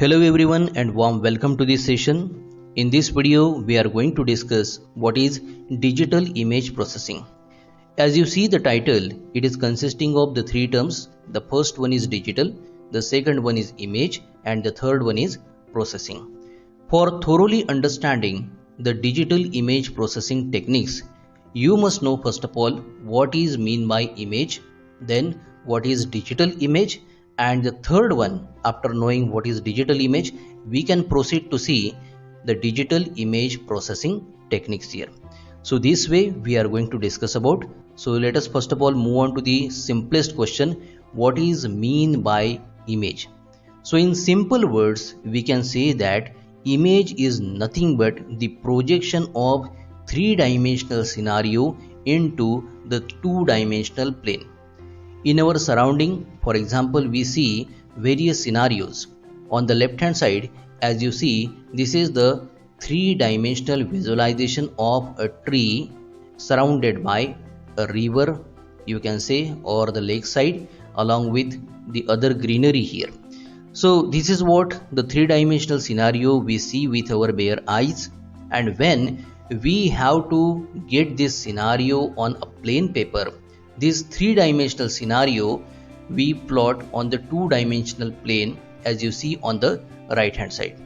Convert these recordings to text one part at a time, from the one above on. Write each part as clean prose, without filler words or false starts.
Hello everyone and warm welcome to this session. In this video we are going to discuss what is digital image processing. As you see the title, it is consisting of the three terms. The first one is digital, the second one is image, and the third one is processing. For thoroughly understanding the digital image processing techniques, you must know first of all what is mean by image, then what is digital image, and the third one, after knowing what is digital image, we can proceed to see the digital image processing techniques here. So this way we are going to discuss about. So let us first of all move on to the simplest question, what is mean by image. So in simple words we can say that image is nothing but the projection of three-dimensional scenario into the two-dimensional plane. In our surrounding, for example, we see various scenarios. On the left hand side, as you see, this is the three-dimensional visualization of a tree surrounded by a river, you can say, or the lakeside, along with the other greenery here. So this is what the three-dimensional scenario we see with our bare eyes, and when we have to get this scenario on a plain paper, this three-dimensional scenario we plot on the two-dimensional plane as you see on the right hand side.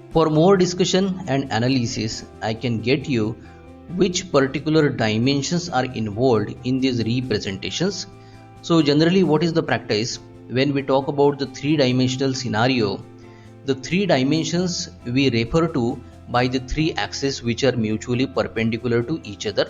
For more discussion and analysis, I can get you which particular dimensions are involved in these representations. So generally what is the practice when we talk about the three-dimensional scenario? The three dimensions we refer to by the three axes which are mutually perpendicular to each other.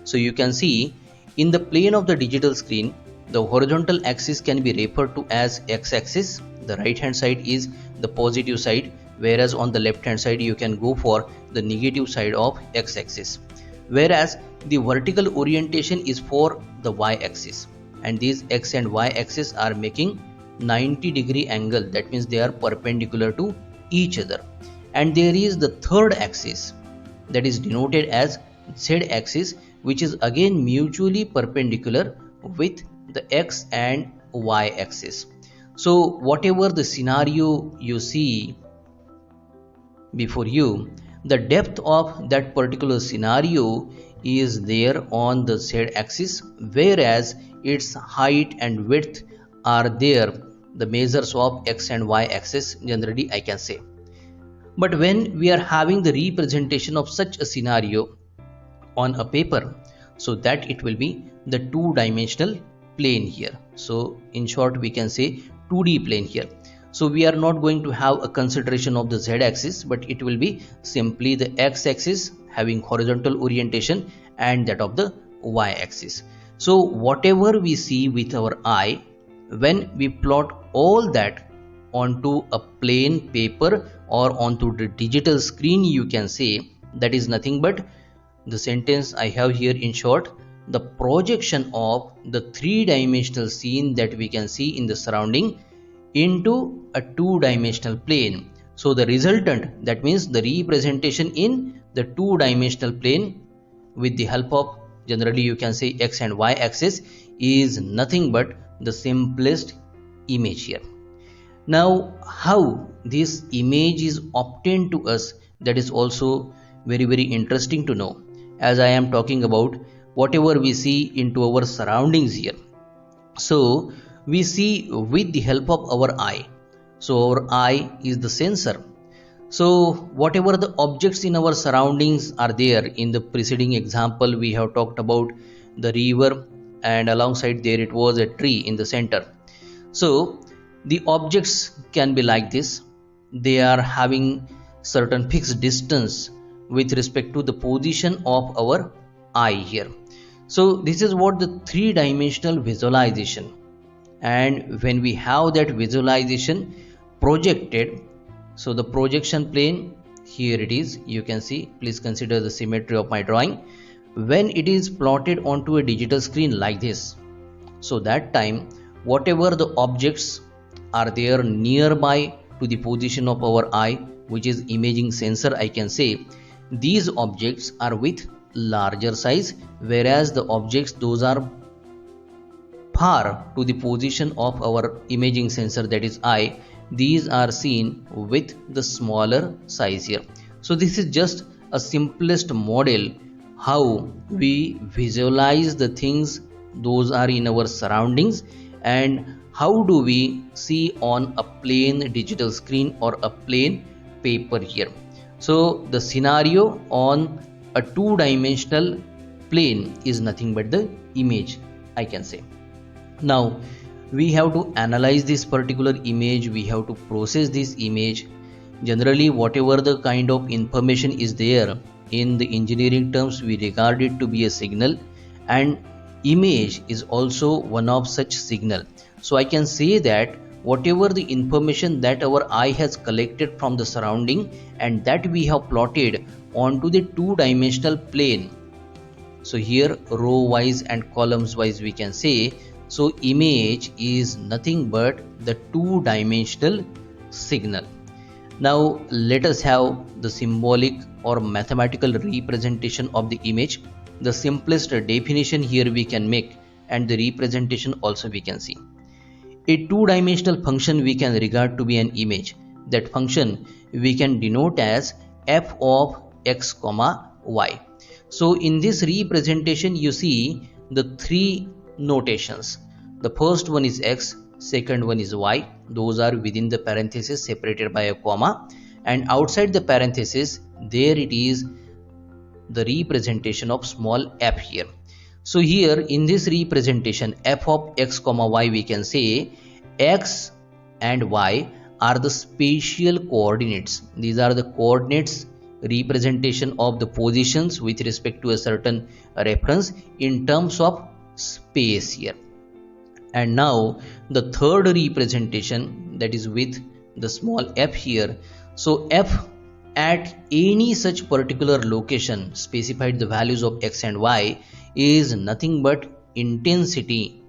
So you can see in the plane of the digital screen, the horizontal axis can be referred to as x-axis. The right hand side is the positive side, whereas on the left hand side you can go for the negative side of x-axis. Whereas the vertical orientation is for the y-axis, and these x and y-axis are making 90-degree angle. That means they are perpendicular to each other. And there is the third axis that is denoted as z-axis, which is again mutually perpendicular with the x and y axis. So whatever the scenario you see before you, the depth of that particular scenario is there on the z axis, whereas its height and width are there, the measures of x and y axis generally I can say. But when we are having the representation of such a scenario on a paper, so that it will be the two-dimensional plane here. So in short we can say 2D plane here. So we are not going to have a consideration of the z-axis, but it will be simply the x-axis having horizontal orientation and that of the y-axis. So whatever we see with our eye, when we plot all that onto a plain paper or onto the digital screen, you can say that is nothing but the sentence I have here in short, the projection of the three-dimensional scene that we can see in the surrounding into a two-dimensional plane. So the resultant, that means the representation in the two-dimensional plane with the help of generally you can say x and y axis, is nothing but the simplest image here. Now how this image is obtained to us, that is also very interesting to know, as I am talking about whatever we see into our surroundings here. So we see with the help of our eye. So our eye is the sensor. So whatever the objects in our surroundings are there, in the preceding example we have talked about the river, and alongside there it was a tree in the center. So the objects can be like this, they are having certain fixed distance with respect to the position of our eye here. So this is what the three-dimensional visualization, and when we have that visualization projected, so the projection plane here it is, you can see, please consider the symmetry of my drawing. When it is plotted onto a digital screen like this, so that time whatever the objects are there nearby to the position of our eye, which is imaging sensor I can say, these objects are with larger size, whereas the objects those are far to the position of our imaging sensor, that is eye, these are seen with the smaller size here. So this is just a simplest model how we visualize the things those are in our surroundings, and how do we see on a plain digital screen or a plain paper here. So the scenario on a two-dimensional plane is nothing but the image, I can say. Now we have to analyze this particular image, we have to process this image. Generally, whatever the kind of information is there, in the engineering terms we regard it to be a signal, and image is also one of such signal. So I can say that whatever the information that our eye has collected from the surrounding and that we have plotted onto the two-dimensional plane, so here row wise and columns wise we can say, so image is nothing but the two-dimensional signal. Now let us have the symbolic or mathematical representation of the image. The simplest definition here we can make, and the representation also we can see. A two-dimensional function we can regard to be an image. That function we can denote as f of x comma y. So in this representation you see the three notations. The first one is x, second one is y, those are within the parenthesis separated by a comma, and outside the parenthesis there it is the representation of small f here. So here in this representation f of x comma y, we can say x and y are the spatial coordinates. These are the coordinates representation of the positions with respect to a certain reference in terms of space here. And now the third representation, that is with the small f here. So f at any such particular location specified the values of x and y is nothing but intensity,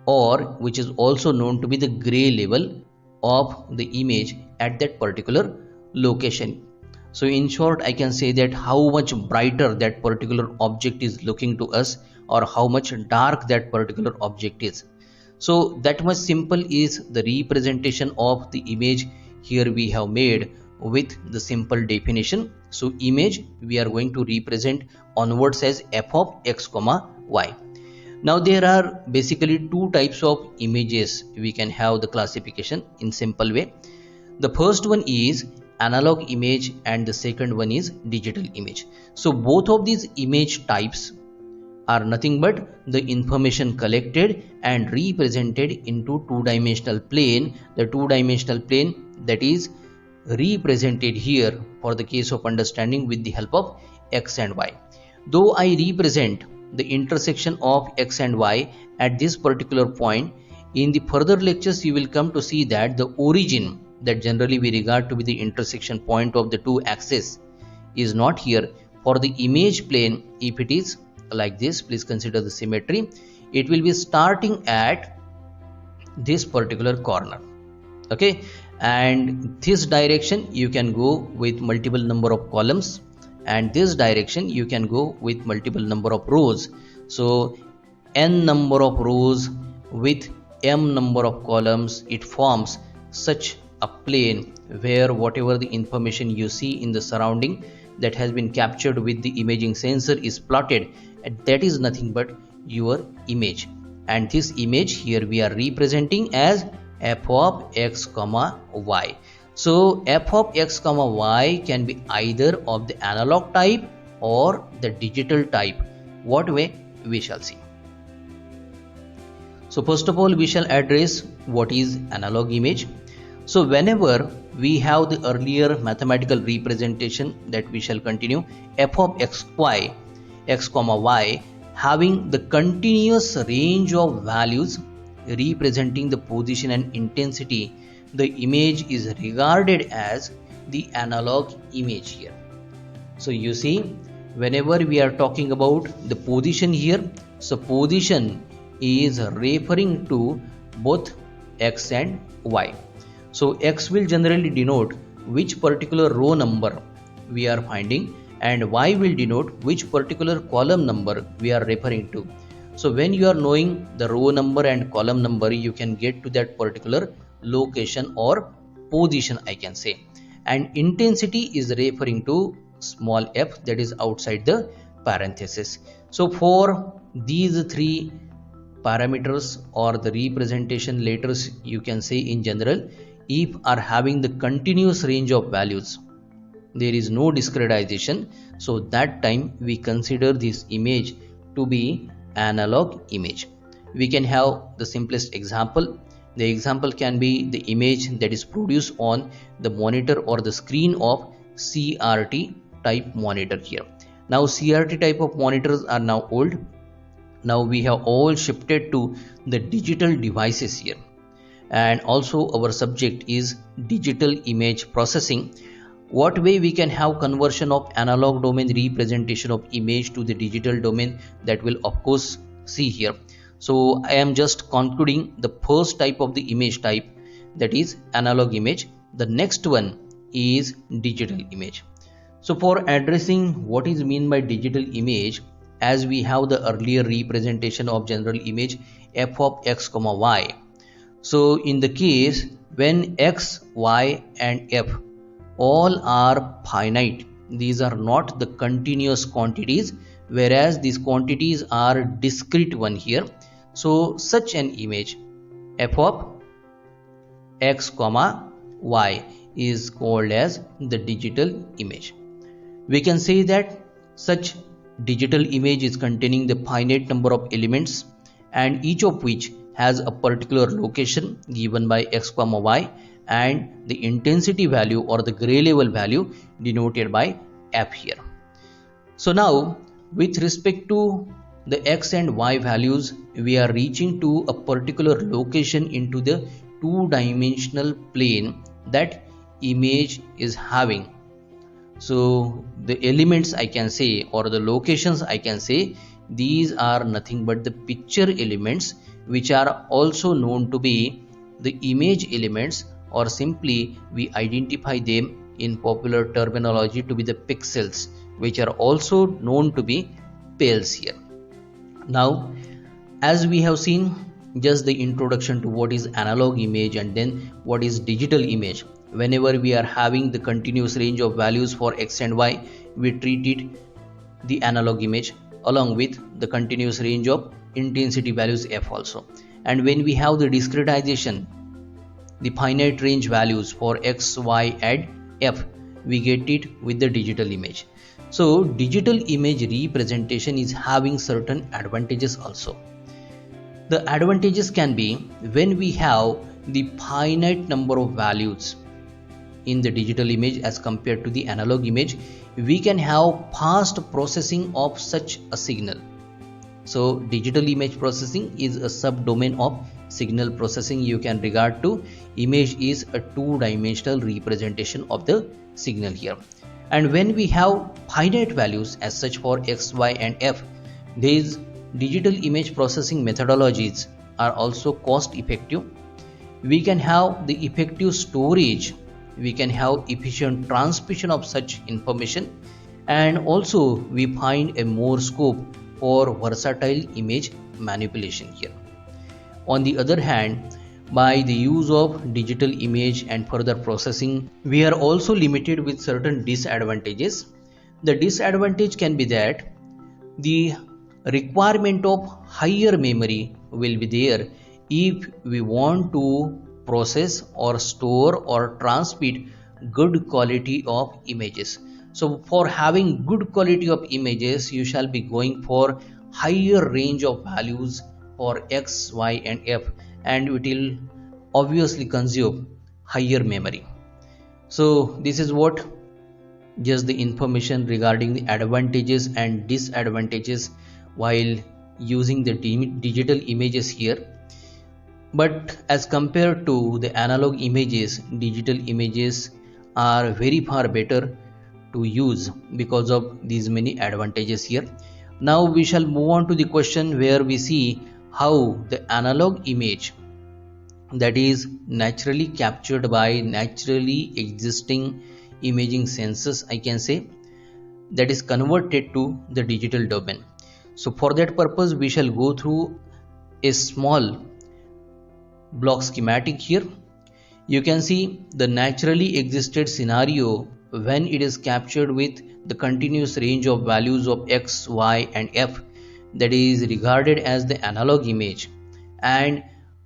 or which is also known to be the gray level of the image at that particular location. So in short, I can say that how much brighter that particular object is looking to us, or how much dark that particular object is. So that much simple is the representation of the image here we have made with the simple definition. So image we are going to represent onwards as f of x comma y. Now there are basically two types of images we can have the classification in simple way. The first one is analog image and the second one is digital image. So both of these image types are nothing but the information collected and represented into two-dimensional plane. The two-dimensional plane that is represented here for the case of understanding with the help of x and y. Though I represent the intersection of x and y at this particular point, in the further lectures you will come to see that the origin that generally we regard to be the intersection point of the two axes is not here. For the image plane, if it is like this, please consider the symmetry, it will be starting at this particular corner, okay, and this direction you can go with multiple number of columns, and this direction you can go with multiple number of rows. So n number of rows with m number of columns, it forms such a plane where whatever the information you see in the surrounding that has been captured with the imaging sensor is plotted, and that is nothing but your image. And this image here we are representing as f of x comma y. So f of x comma y can be either of the analog type or the digital type. What way? We shall see. So first of all we shall address what is analog image. So whenever we have the earlier mathematical representation that we shall continue, f of x comma y having the continuous range of values representing the position and intensity, the image is regarded as the analog image here. So you see, whenever we are talking about the position here, so position is referring to both x and y. So x will generally denote which particular row number we are finding, and y will denote which particular column number we are referring to. So when you are knowing the row number and column number, you can get to that particular location or position, I can say. And intensity is referring to small f, that is outside the parenthesis. So for these three parameters or the representation letters, you can say in general, if are having the continuous range of values, there is no discretization, so that time we consider this image to be analog image. We can have the simplest example. The example can be the image that is produced on the monitor or the screen of CRT type monitor here. Now CRT type of monitors are now old. Now we have all shifted to the digital devices here, and also our subject is digital image processing. What way we can have conversion of analog domain representation of image to the digital domain, that will of course see here. So I am just concluding the first type of the image type, that is analog image. The next one is digital image. So for addressing what is mean by digital image, as we have the earlier representation of general image f of x comma y. So in the case when x, y and f all are finite, these are not the continuous quantities, whereas these quantities are discrete one here. So such an image f of x comma y is called as the digital image. We can say that such digital image is containing the finite number of elements, and each of which has a particular location given by x comma y, and the intensity value or the gray level value denoted by f here. So now with respect to the x and y values, we are reaching to a particular location into the two-dimensional plane that image is having. So the elements I can say, or the locations I can say, these are nothing but the picture elements, which are also known to be the image elements, or simply we identify them in popular terminology to be the pixels, which are also known to be pales here. Now as we have seen just the introduction to what is analog image and then what is digital image, whenever we are having the continuous range of values for x and y, we treat it the analog image along with the continuous range of intensity values f also. And when we have the discretization, the finite range values for x, y and f, we get it with the digital image. So digital image representation is having certain advantages also. The advantages can be when we have the finite number of values in the digital image as compared to the analog image, we can have fast processing of such a signal. So digital image processing is a subdomain of signal processing. You can regard to image is a two-dimensional representation of the signal here. And when we have finite values as such for x, y and f, these digital image processing methodologies are also cost effective. We can have the effective storage, we can have efficient transmission of such information, and also we find a more scope for versatile image manipulation here. On the other hand, by the use of digital image and further processing, we are also limited with certain disadvantages. The disadvantage can be that the requirement of higher memory will be there if we want to process or store or transmit good quality of images. So for having good quality of images, you shall be going for higher range of values for x, y and f, and it will obviously consume higher memory. So this is what just the information regarding the advantages and disadvantages while using the digital images here. But as compared to the analog images, digital images are very far better to use because of these many advantages here. Now we shall move on to the question where we see how the analog image that is naturally captured by naturally existing imaging sensors, I can say, that is converted to the digital domain. So for that purpose we shall go through a small block schematic here. You can see the naturally existed scenario when it is captured with the continuous range of values of x, y and f, that is regarded as the analog image. And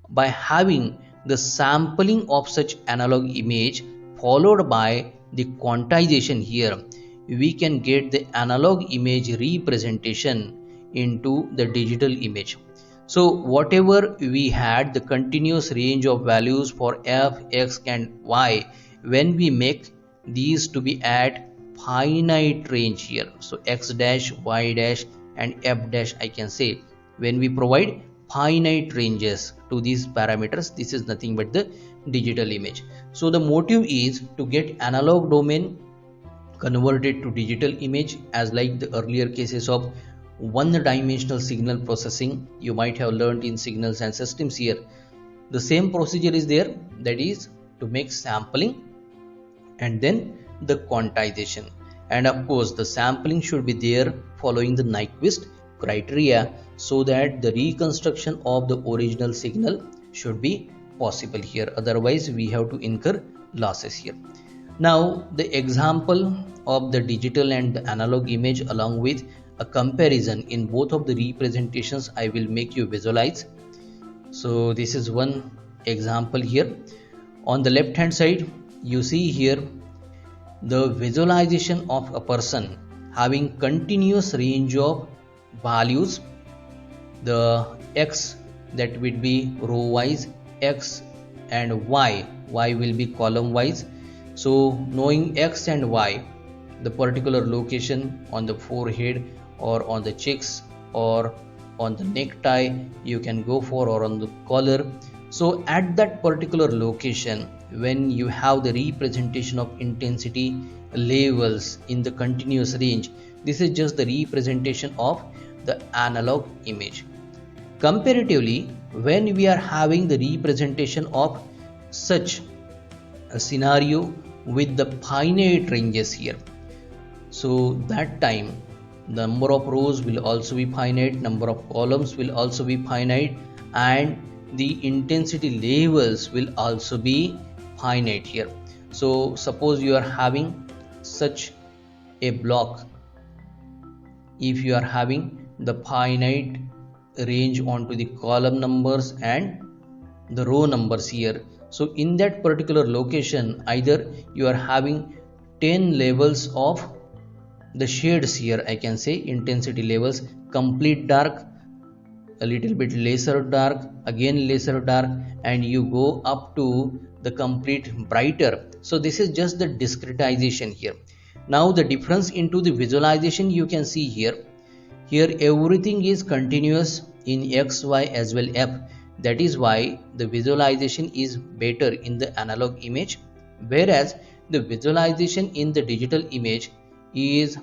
by having the sampling of such analog image followed by the quantization here, we can get the analog image representation into the digital image. So whatever we had the continuous range of values for f, x and y, when we make these to be at finite range here, so x dash, y dash and f dash, I can say, when we provide finite ranges to these parameters, this is nothing but the digital image. So the motive is to get analog domain converted to digital image, as like the earlier cases of one-dimensional signal processing you might have learned in signals and systems. Here the same procedure is there, that is to make sampling and then the quantization, and of course the sampling should be there following the Nyquist criteria, so that the reconstruction of the original signal should be possible here, otherwise we have to incur losses here. Now the example of the digital and the analog image along with a comparison in both of the representations I will make you visualize. So this is one example here. On the left hand side you see here the visualization of a person having continuous range of values, the x that will be row wise, x and y will be column wise. So knowing x and y, the particular location on the forehead or on the cheeks or on the necktie you can go for, or on the collar. So at that particular location, when you have the representation of intensity levels in the continuous range, this is just the representation of the analog image. Comparatively, when we are having the representation of such a scenario with the finite ranges here, so that time number of rows will also be finite, number of columns will also be finite, and the intensity levels will also be finite here. So suppose you are having such a block, if you are having the finite range onto the column numbers and the row numbers here, so in that particular location either you are having 10 levels of the shades here, I can say intensity levels, complete dark, a little bit lesser dark, again lesser dark, and you go up to the complete brighter. So this is just the discretization here. Now the difference into the visualization you can see here. Here everything is continuous in x, y as well f. That is why the visualization is better in the analog image, whereas the visualization in the digital image is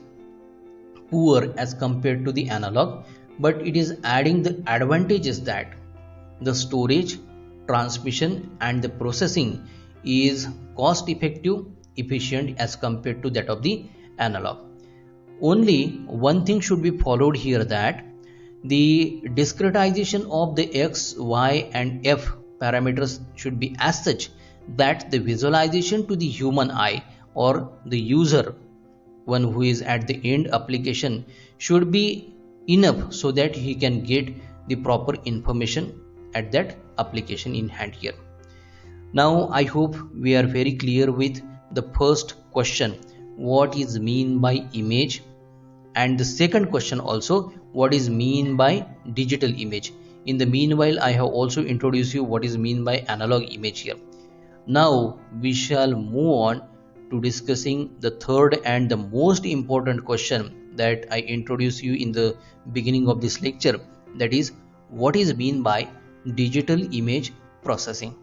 poor as compared to the analog, but it is adding the advantages that the storage, transmission and the processing is cost effective, efficient as compared to that of the analog. Only one thing should be followed here, that the discretization of the x, y and f parameters should be as such that the visualization to the human eye or the user, one who is at the end application, should be enough so that he can get the proper information at that application in hand here. Now I hope we are very clear with the first question, what is mean by image, and the second question also, what is mean by digital image. In the meanwhile I have also introduced you what is mean by analog image here. Now we shall move on to discussing the third and the most important question that I introduced you in the beginning of this lecture, that is what is mean by digital image processing.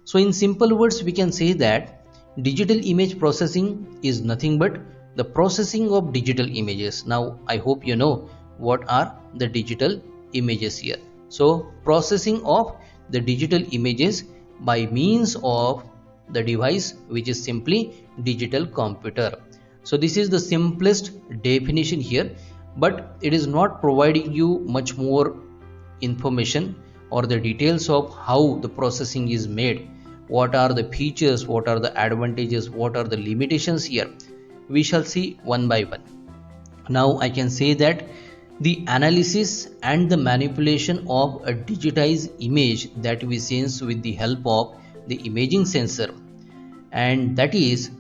So in simple words we can say that digital image processing is nothing but the processing of digital images. Now I hope you know what are the digital images here. So processing of the digital images by means of the device which is simply digital computer. So this is the simplest definition here, but it is not providing you much more information or the details of how the processing is made. what are the features, what are the advantages, what are the limitations here. We shall see one by one. Now I can say that the analysis and the manipulation of a digitized image that we sense with the help of the imaging sensor, and that is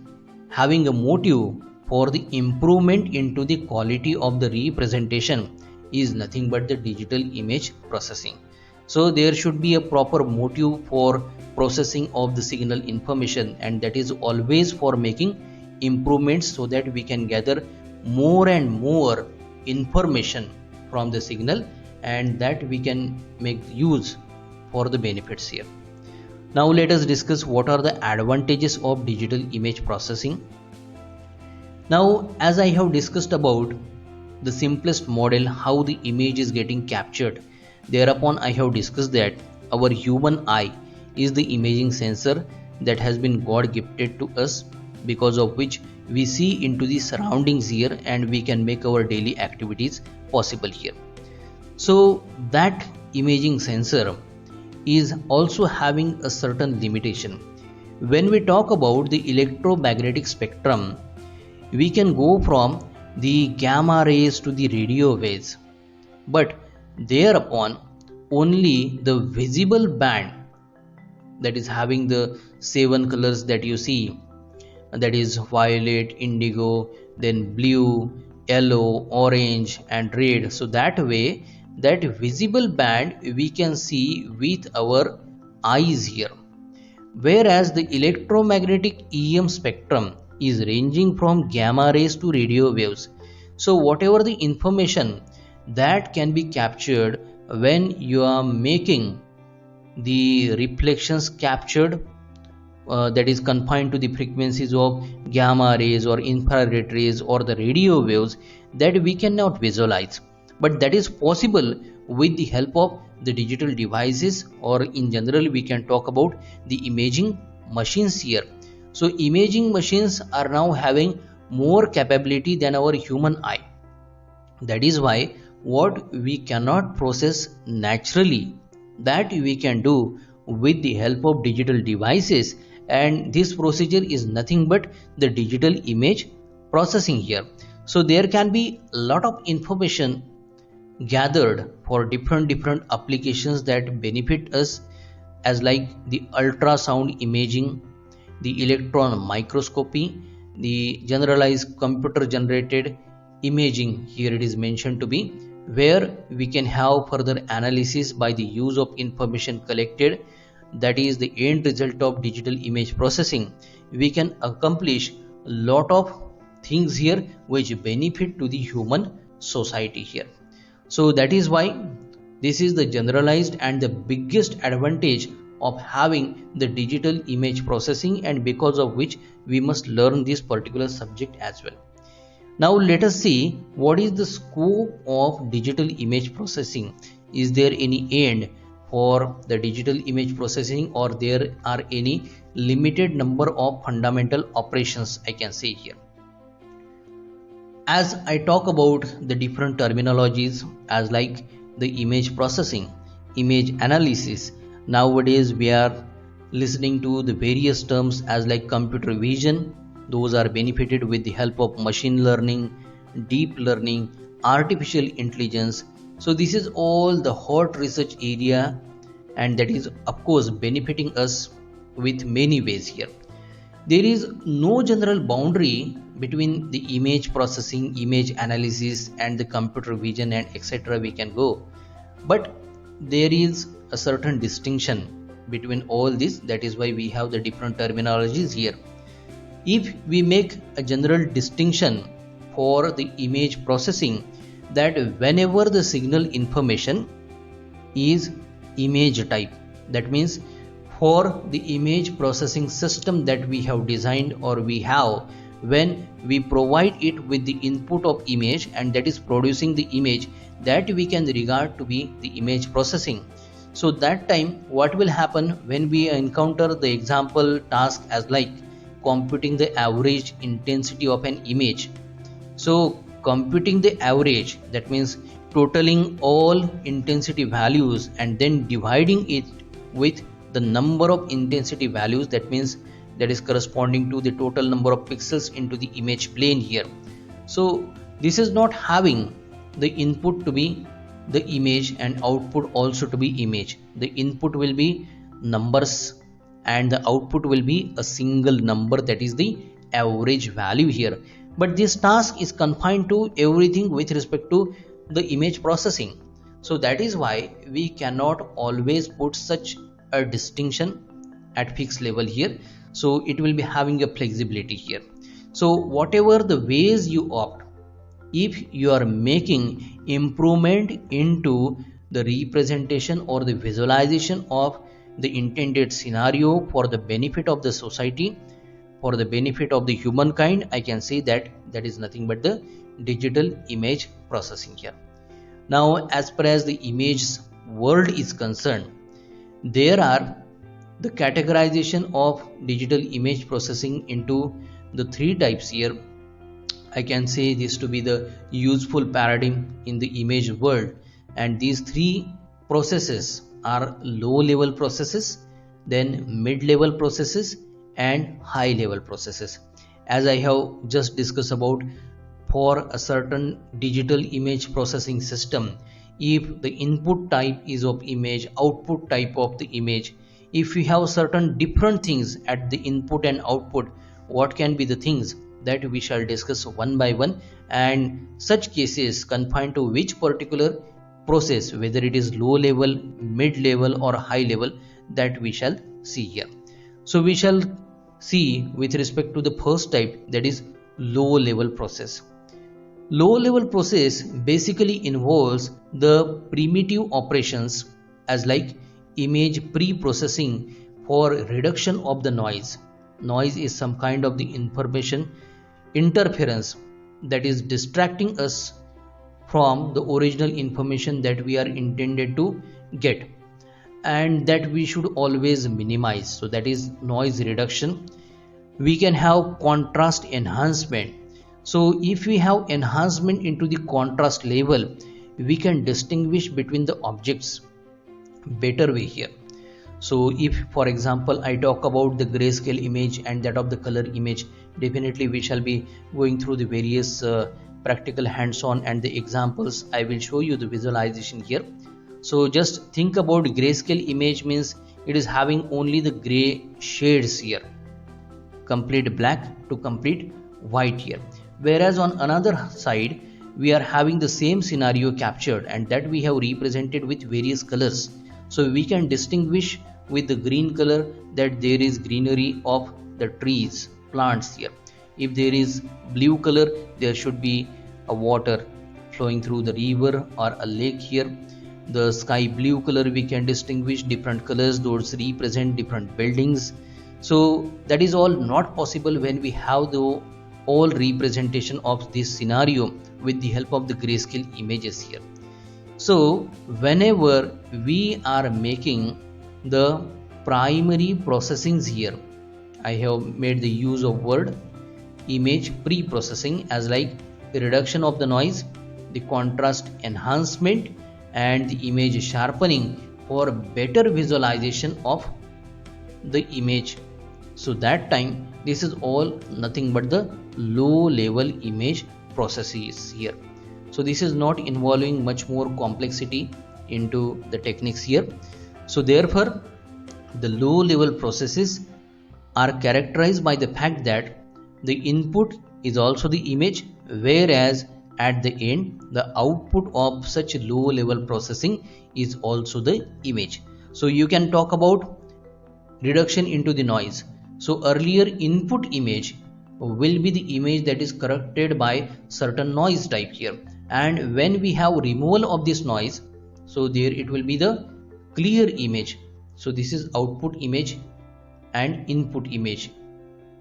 having a motive for the improvement into the quality of the representation, is nothing but the digital image processing. So there should be a proper motive for processing of the signal information, and that is always for making improvements so that we can gather more and more information from the signal, and that we can make use for the benefits here. Now let us discuss what are the advantages of digital image processing. Now, as I have discussed about the simplest model, how the image is getting captured, thereupon I have discussed that our human eye is the imaging sensor that has been God gifted to us, because of which we see into the surroundings here and we can make our daily activities possible here. So that imaging sensor is also having a certain limitation. When we talk about the electromagnetic spectrum, we can go from the gamma rays to the radio waves, but thereupon only the visible band, that is having the 7 colors that you see, that is violet, indigo, then blue, yellow, orange and red. So that way, that visible band we can see with our eyes here, whereas the electromagnetic EM spectrum is ranging from gamma rays to radio waves. So whatever the information that can be captured when you are making the reflections captured, that is confined to the frequencies of gamma rays or infrared rays or the radio waves, that we cannot visualize, but that is possible with the help of the digital devices, or in general we can talk about the imaging machines here. So imaging machines are now having more capability than our human eye. That is why what we cannot process naturally, that we can do with the help of digital devices, and this procedure is nothing but the digital image processing here. So there can be a lot of information gathered for different applications that benefit us, as like the ultrasound imaging, the electron microscopy, the generalized computer generated imaging, here it is mentioned to be, where we can have further analysis by the use of information collected, that is the end result of digital image processing. We can accomplish a lot of things here which benefit to the human society here. So that is why this is the generalized and the biggest advantage of having the digital image processing, and because of which we must learn this particular subject as well. Now let us see what is the scope of digital image processing. Is there any end for the digital image processing, or there are any limited number of fundamental operations, I can say here. As I talk about the different terminologies, as like the image processing, image analysis, nowadays we are listening to the various terms as like computer vision. Those are benefited with the help of machine learning, deep learning, artificial intelligence. So this is all the hot research area, and that is of course benefiting us with many ways here. There is no general boundary between the image processing, image analysis and the computer vision and etc. we can go, but there is a certain distinction between all this. That is why we have the different terminologies here. If we make a general distinction for the image processing, that whenever the signal information is image type, that means for the image processing system that we have designed or we have, when we provide it with the input of image and that is producing the image, that we can regard to be the image processing. So that time what will happen when we encounter the example task as like computing the average intensity of an image. So computing the average, that means totaling all intensity values and then dividing it with the number of intensity values, that means that is corresponding to the total number of pixels into the image plane here. So this is not having the input to be the image and output also to be image. The input will be numbers and the output will be a single number, that is the average value here. But this task is confined to everything with respect to the image processing. So that is why we cannot always put such a distinction at fixed level here. So it will be having a flexibility here. So whatever the ways you opt, if you are making improvement into the representation or the visualization of the intended scenario for the benefit of the society, for the benefit of the humankind, I can say that that is nothing but the digital image processing here. Now, as far as the image world is concerned, there are the categorization of digital image processing into the three types here. I can say this to be the useful paradigm in the image world, and these three processes are low level processes, then mid level processes and high level processes. As I have just discussed about, for a certain digital image processing system, if the input type is of image, output type of the image, if we have certain different things at the input and output, what can be the things that we shall discuss one by one, and such cases confined to which particular process, whether it is low level, mid level or high level, that we shall see here. So we shall see with respect to the first type, that is low level process. Low level process basically involves the primitive operations as like image pre-processing for reduction of the noise. Noise is some kind of the information interference that is distracting us from the original information that we are intended to get, and that we should always minimize. So that is noise reduction. We can have contrast enhancement. So if we have enhancement into the contrast level, we can distinguish between the objects better way here. So if for example I talk about the grayscale image and that of the color image, definitely we shall be going through the various practical hands-on and the examples. I will show you the visualization here. So just think about grayscale image means it is having only the gray shades here, complete black to complete white here. Whereas on another side we are having the same scenario captured and that we have represented with various colors. So we can distinguish with the green color that there is greenery of the trees, plants here. If there is blue color, there should be a water flowing through the river or a lake here. The sky blue color, we can distinguish different colors, those represent different buildings. So that is all not possible when we have the all representation of this scenario with the help of the grayscale images here. So whenever we are making the primary processings here, I have made the use of word image pre-processing as like the reduction of the noise, the contrast enhancement and the image sharpening for better visualization of the image. So that time this is all nothing but the low level image processes here. So this is not involving much more complexity into the techniques here. So therefore the low level processes are characterized by the fact that the input is also the image, whereas at the end the output of such low level processing is also the image. So you can talk about reduction into the noise. So earlier input image will be the image that is corrected by certain noise type here, and when we have removal of this noise, so there it will be the clear image. So this is output image and input image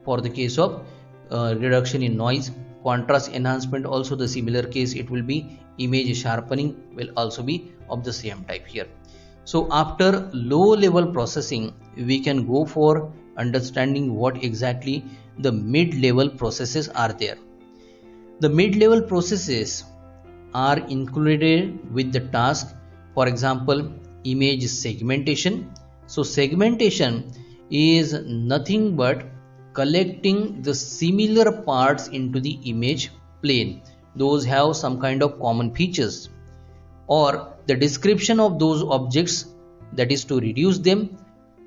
for the case of reduction in noise. Contrast enhancement also the similar case, it will be image sharpening will also be of the same type here. So after low level processing we can go for understanding what exactly the mid level processes are there. The mid level processes are included with the task, for example image segmentation. So segmentation is nothing but collecting the similar parts into the image plane. Those have some kind of common features, or the description of those objects, that is to reduce them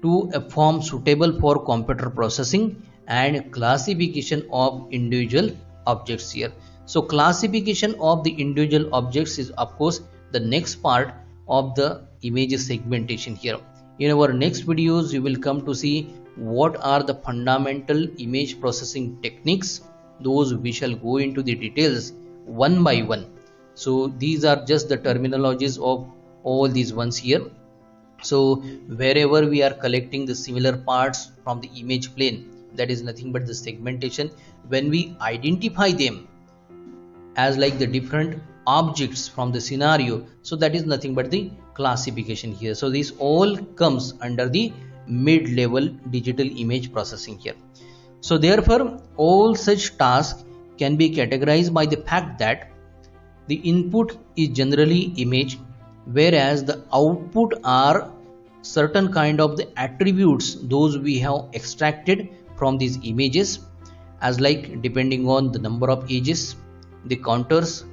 to a form suitable for computer processing and classification of individual objects here. So classification of the individual objects is of course the next part of the image segmentation here. In our next videos you will come to see what are the fundamental image processing techniques. Those we shall go into the details one by one. So these are just the terminologies of all these ones here. So wherever we are collecting the similar parts from the image plane, that is nothing but the segmentation. When we identify them as like the different objects from the scenario, so that is nothing but the classification here. So this all comes under the mid-level digital image processing here. So therefore all such tasks can be categorized by the fact that the input is generally image, whereas the output are certain kind of the attributes those we have extracted from these images, as like depending on the number of edges, the counters,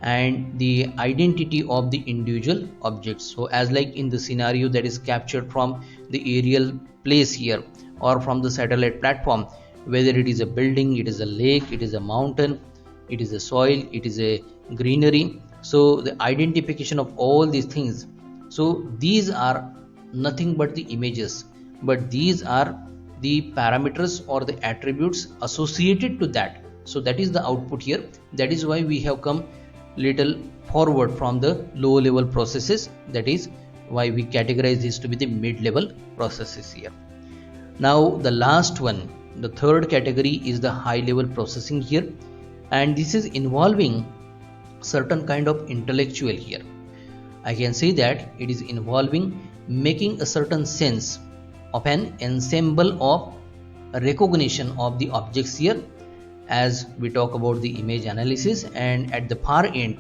and the identity of the individual objects. So as like in the scenario that is captured from the aerial place here, or from the satellite platform, whether it is a building, it is a lake, it is a mountain, it is a soil, it is a greenery. So the identification of all these things, so these are nothing but the images, but these are the parameters or the attributes associated to that. So that is the output here. That is why we have come little forward from the low level processes. That is why we categorize this to be the mid level processes here. Now the last one, the third category, is the high level processing here, and this is involving certain kind of intellectual here. I can say that it is involving making a certain sense of an ensemble of recognition of the objects here, as we talk about the image analysis, and at the far end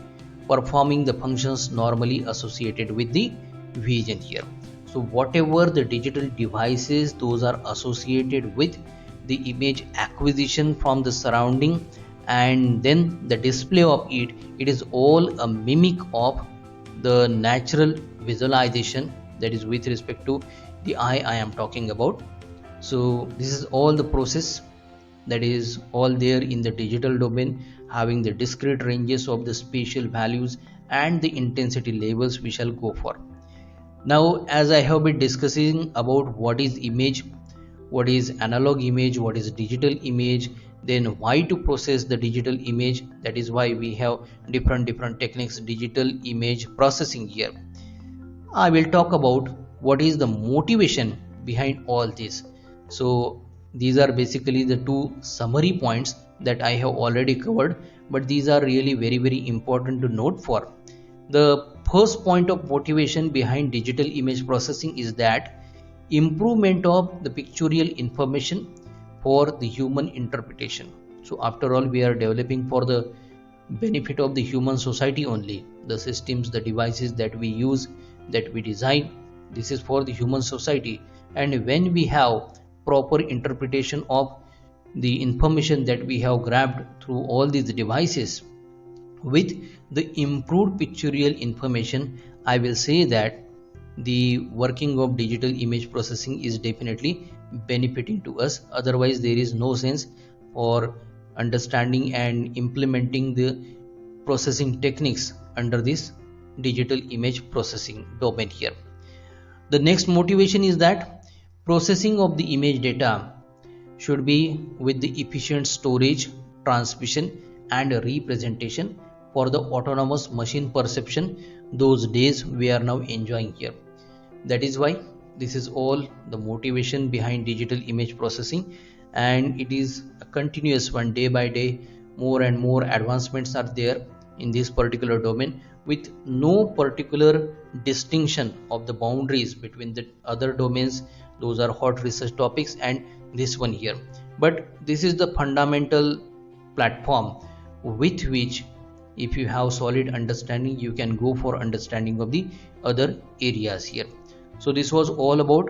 performing the functions normally associated with the vision here. So whatever the digital devices those are associated with the image acquisition from the surrounding and then the display of it, it is all a mimic of the natural visualization, that is with respect to the eye I am talking about. So this is all the process that is all there in the digital domain, having the discrete ranges of the spatial values and the intensity levels we shall go for. Now as I have been discussing about what is image, what is analog image, what is digital image, then why to process the digital image, that is why we have different techniques, digital image processing here. I will talk about what is the motivation behind all this. So these are basically the two summary points that I have already covered, but these are really very important to note for. The first point of motivation behind digital image processing is that improvement of the pictorial information for the human interpretation. So after all, we are developing for the benefit of the human society only. The systems, the devices that we use, that we design, this is for the human society. And when we have proper interpretation of the information that we have grabbed through all these devices with the improved pictorial information, I will say that the working of digital image processing is definitely benefiting to us. Otherwise there is no sense for understanding and implementing the processing techniques under this digital image processing domain here. The next motivation is that processing of the image data should be with the efficient storage, transmission and representation for the autonomous machine perception those days we are now enjoying here. That is why this is all the motivation behind digital image processing, and it is a continuous one. Day by day more and more advancements are there in this particular domain, with no particular distinction of the boundaries between the other domains. Those are hot research topics and this one here, but this is the fundamental platform with which if you have solid understanding you can go for understanding of the other areas here. So this was all about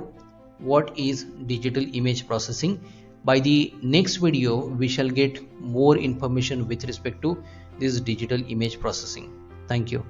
what is digital image processing. By the next video we shall get more information with respect to this digital image processing. Thank you.